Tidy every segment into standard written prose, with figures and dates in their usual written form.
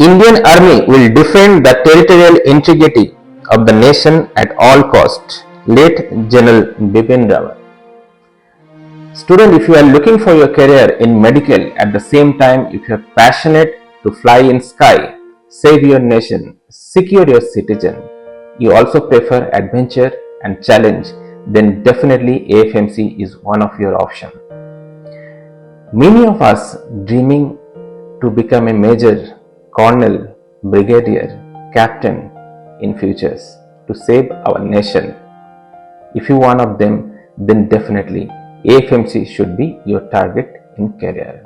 Indian Army will defend the territorial integrity of the nation at all costs. Late General Bipin Rawat. Student, if you are looking for your career in medical, at the same time if you are passionate to fly in sky, save your nation, secure your citizen, you also prefer adventure and challenge, then definitely AFMC is one of your options. Many of us dreaming to become a major, colonel, brigadier, captain in futures to save our nation. If you one of them, then definitely AFMC should be your target in career.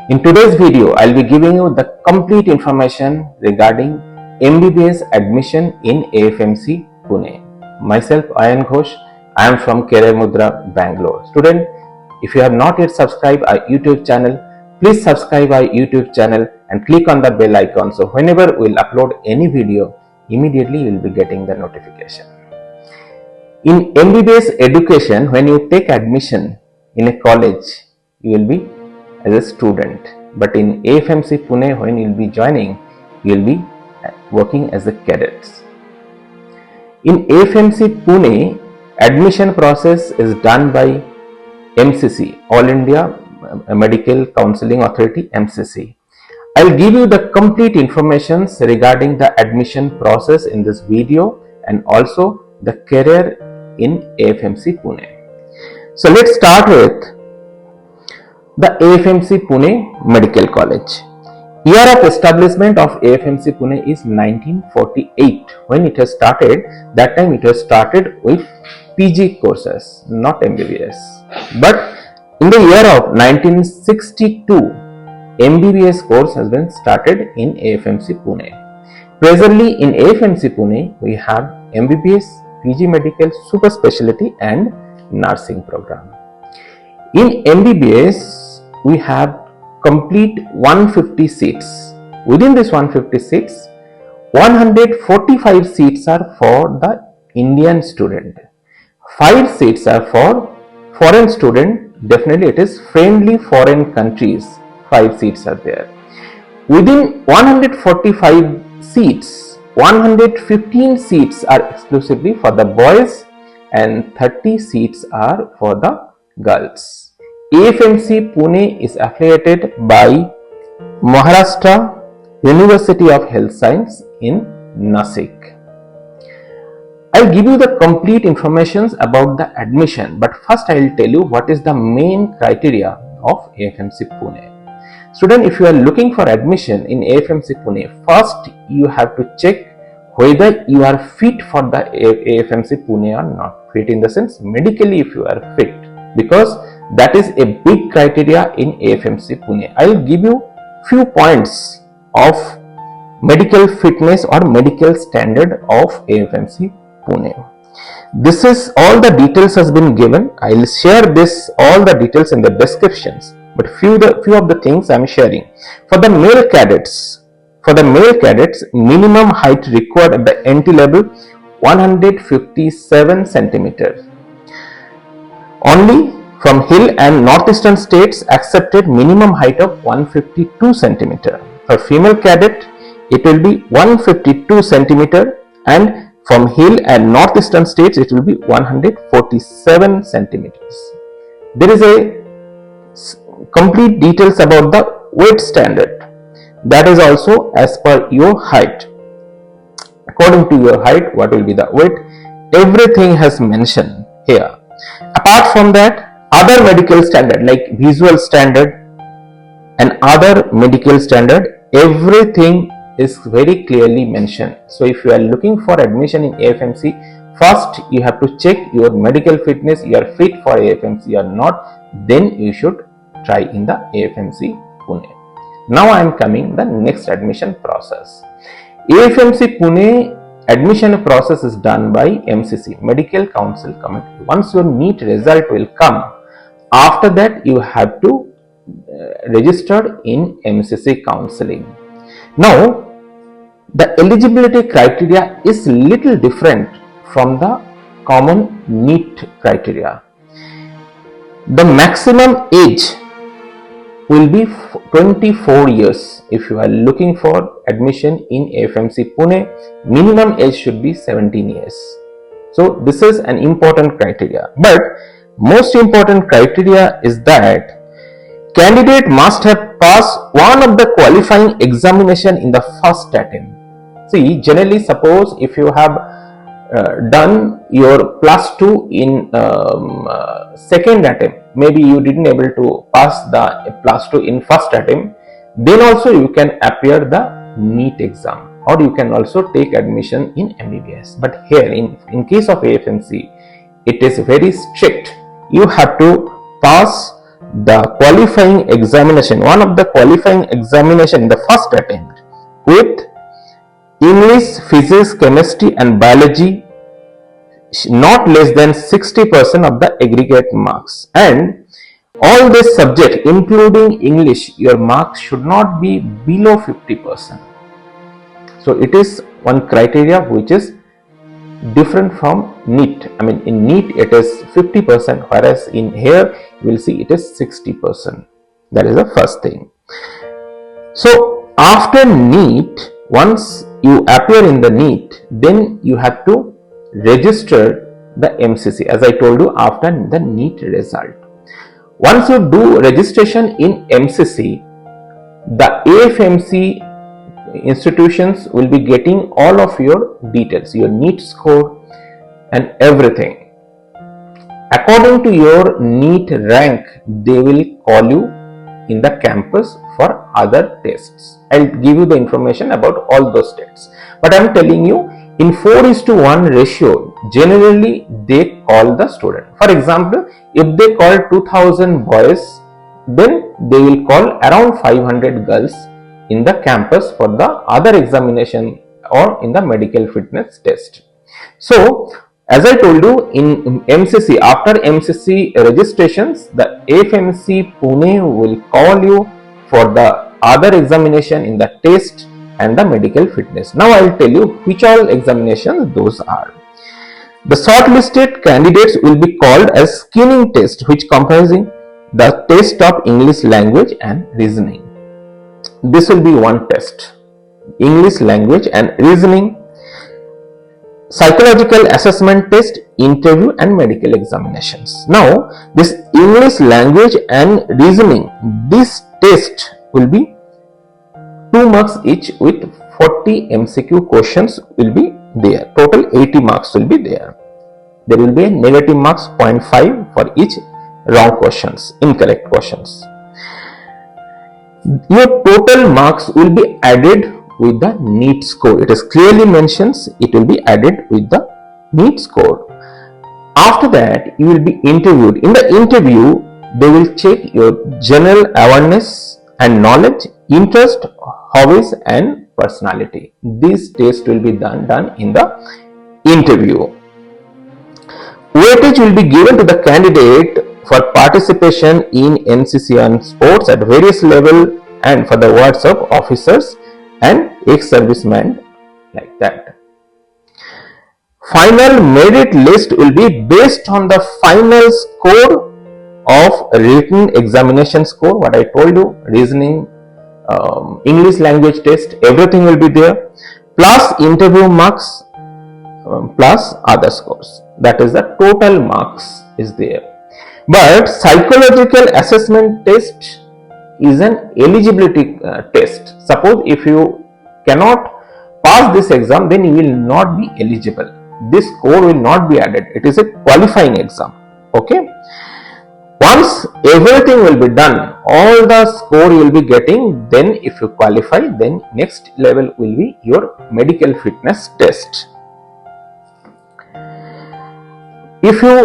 In today's video, I'll be giving you the complete information regarding MBBS admission in AFMC Pune. Myself, Ayan Ghosh, I am from Careermudhra, Bangalore. Student, if you have not yet subscribed our YouTube channel, please subscribe our YouTube channel and click on the bell icon. So whenever we'll upload any video, immediately you will be getting the notification. In MBBS education, when you take admission in a college, you will be as a student. But in AFMC Pune, when you will be joining, you will be working as a cadet. In AFMC Pune, admission process is done by MCC, All India Medical Counselling Authority, MCC. I'll give you the complete information regarding the admission process in this video and also the career in AFMC Pune. So let's start with the AFMC Pune Medical College. Year of establishment of AFMC Pune is 1948. When it has started, that time it was started with PG courses, not MBBS. But in the year of 1962, MBBS course has been started in AFMC Pune. Presently in AFMC Pune, we have MBBS, PG Medical, Super Specialty and Nursing program. In MBBS, we have complete 150 seats. Within this 150 seats, 145 seats are for the Indian student. 5 seats are for foreign student. Definitely it is friendly foreign countries. 5 seats are there. Within 145 seats, 115 seats are exclusively for the boys and 30 seats are for the girls. AFMC Pune is affiliated by Maharashtra University of Health Science in Nasik. I'll give you the complete information about the admission, but first I'll tell you what is the main criteria of AFMC Pune. Student, if you are looking for admission in AFMC Pune, first you have to check whether you are fit for the AFMC Pune or not. Fit in the sense medically if you are fit, because that is a big criteria in AFMC Pune. I will give you few points of medical fitness or medical standard of AFMC Pune. This is all the details has been given. I will share this all the details in the descriptions. But few of the things I am sharing. For the male cadets, minimum height required at the entry level 157 centimeters. Only from hill and northeastern states accepted minimum height of 152 centimeter. For female cadet, it will be 152 centimeter, and from hill and northeastern states it will be 147 centimeters. There is a complete details about the weight standard. That is also as per your height. According to your height, what will be the weight? Everything has mentioned here. Apart from that, other medical standard like visual standard and other medical standard, everything is very clearly mentioned. So if you are looking for admission in AFMC, first you have to check your medical fitness, you are fit for AFMC or not, then you should try in the AFMC Pune. Now I am coming the next admission process. AFMC Pune admission process is done by MCC, Medical Council Committee. Once your NEET result will come, after that you have to register in MCC counseling. Now the eligibility criteria is little different from the common NEET criteria. The maximum age will be 24 years. If you are looking for admission in AFMC Pune, minimum age should be 17 years. So this is an important criteria. But most important criteria is that candidate must have passed one of the qualifying examination in the first attempt. See, generally, suppose if you have done your +2 in second attempt, maybe you didn't able to pass the +2 in first attempt, then also you can appear the NEET exam, or you can also take admission in MBBS. But here in case of AFMC, it is very strict. You have to pass the qualifying examination, one of the qualifying examination in the first attempt, with English, physics, chemistry and biology not less than 60% of the aggregate marks, and all this subject including English, your marks should not be below 50%. So it is one criteria which is different from NEET. I mean, in NEET it is 50%, whereas in here you will see it is 60%. That is the first thing. So after NEET, once you appear in the NEET, then you have to register the MCC, as I told you, after the NEET result. Once you do registration in MCC, the AFMC institutions will be getting all of your details, your NEET score and everything. According to your NEET rank, they will call you in the campus for other tests. I'll give you the information about all those tests. But I'm telling you, in 4:1 ratio, generally they call the student. For example, if they call 2000 boys, then they will call around 500 girls in the campus for the other examination or in the medical fitness test. So, as I told you, in MCC, after MCC registrations, the AFMC Pune will call you for the other examination in the test and the medical fitness. Now I will tell you which all examinations those are. The shortlisted candidates will be called as screening test, which comprising the test of English language and reasoning. This will be one test, English language and reasoning, psychological assessment test, interview and medical examinations. Now this English language and reasoning, this test will be 2 marks each with 40 MCQ questions will be there. Total 80 marks will be there. There will be a negative marks 0.5 for each wrong questions, incorrect questions. Your total marks will be added with the NEET score. It is clearly mentions it will be added with the NEET score. After that, you will be interviewed. In the interview, they will check your general awareness and knowledge, interest, hobbies and personality. These tests will be done in the interview. Weightage will be given to the candidate for participation in NCC and sports at various level and for the wards of officers and ex-servicemen, like that. Final merit list will be based on the final score of written examination score, what I told you, reasoning, English language test, everything will be there, plus interview marks, plus other scores. That is the total marks is there. But psychological assessment test is an eligibility test. Suppose if you cannot pass this exam, then you will not be eligible. This score will not be added. It is a qualifying exam. Okay. Once everything will be done, all the score you will be getting, then if you qualify, then next level will be your medical fitness test. If you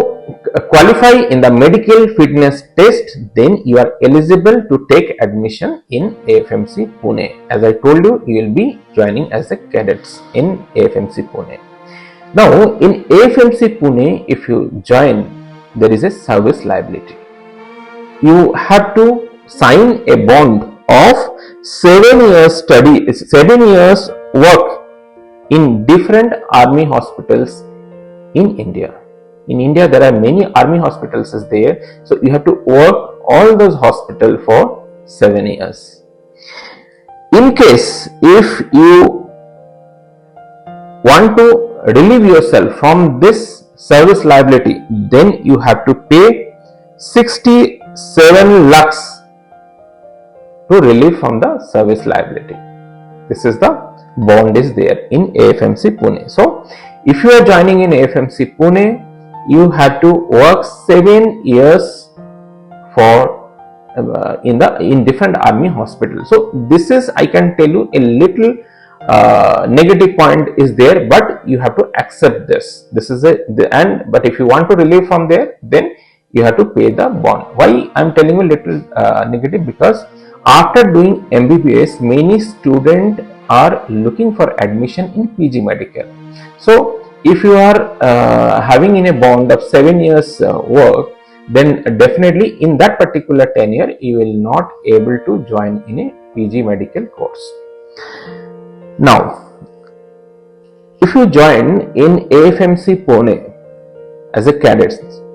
qualify in the medical fitness test, then you are eligible to take admission in AFMC Pune. As I told you, you will be joining as a cadets in AFMC Pune. Now, in AFMC Pune, if you join, there is a service liability. You have to sign a bond of 7 years study, 7 years work in different army hospitals in India. In India, there are many army hospitals is there. So you have to work all those hospitals for 7 years. In case if you want to relieve yourself from this service liability, then you have to pay 67 lakhs to relieve from the service liability. This is the bond is there in AFMC Pune. So if you are joining in AFMC Pune, you have to work 7 years for in different army hospitals. So this is, I can tell you, a little negative point is there, but you have to accept this. This is but if you want to relieve from there, then you have to pay the bond. Why I am telling you little negative? Because after doing MBBS, many students are looking for admission in PG Medical. So if you are having in a bond of 7 years work, then definitely in that particular tenure you will not able to join in a PG medical course. Now, if you join in AFMC Pune as a cadet,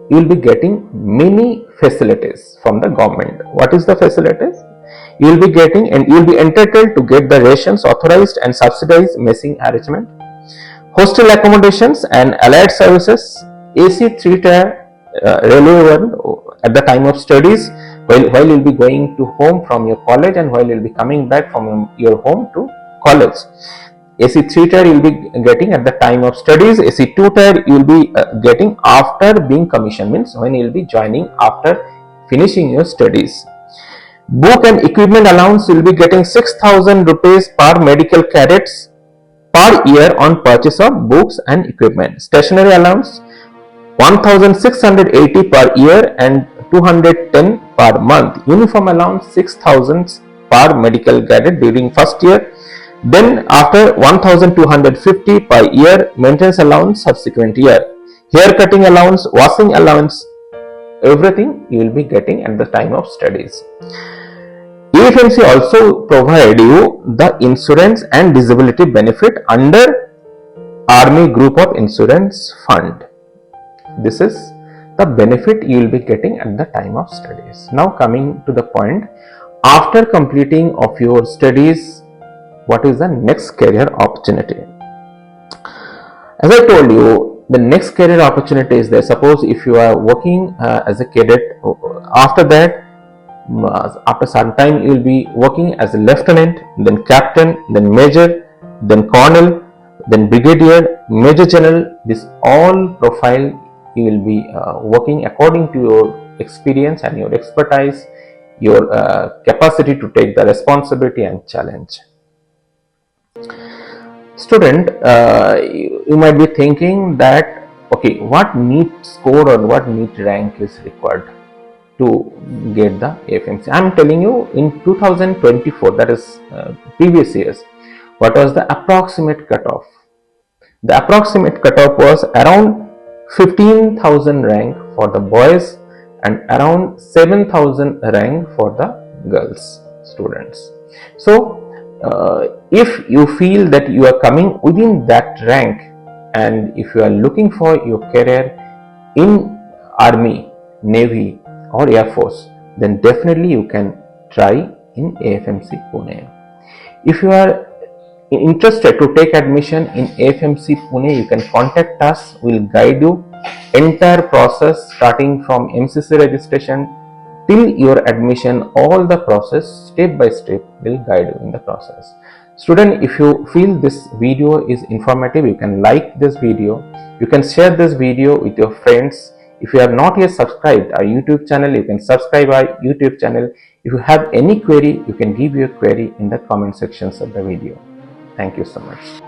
you will be getting many facilities from the government. What is the facilities? You will be getting, and you will be entitled to get the rations, authorized and subsidized messing arrangement, hostel accommodations and allied services, AC 3-tier railway at the time of studies, while you will be going to home from your college and while you will be coming back from your home to college. AC 3-tier you will be getting at the time of studies. AC 2-tier you will be getting after being commissioned, means when you will be joining after finishing your studies. Book and equipment allowance you will be getting 6,000 rupees per medical cadets per year on purchase of books and equipment. Stationery allowance 1,680 per year and 210 per month. Uniform allowance 6,000 per medical cadet during first year. Then after 1,250 per year maintenance allowance subsequent year. Hair cutting allowance, washing allowance, everything you will be getting at the time of studies. AFMC also provide you the insurance and disability benefit under Army Group of Insurance Fund. This is the benefit you will be getting at the time of studies. Now coming to the point, after completing of your studies, what is the next career opportunity? As I told you, the next career opportunity is there. Suppose if you are working as a cadet, after that, after some time you will be working as a lieutenant, then captain, then major, then colonel, then brigadier, major general. This all profile you will be working according to your experience and your expertise, your capacity to take the responsibility and challenge. Student, you might be thinking that, okay, what NEET score or what NEET rank is required to get the AFMC? I am telling you, in 2024, that is previous years, what was the approximate cutoff? The approximate cutoff was around 15,000 rank for the boys and around 7,000 rank for the girls students. So if you feel that you are coming within that rank and if you are looking for your career in Army, Navy or Air Force, then definitely you can try in AFMC Pune. If you are interested to take admission in AFMC Pune, you can contact us. We will guide you entire process starting from MCC registration till your admission. All the process step by step will guide you in the process. Student, if you feel this video is informative, you can like this video, you can share this video with your friends. If you have not yet subscribed our YouTube channel, you can subscribe our YouTube channel. If you have any query, you can give your query in the comment sections of the video. Thank you so much.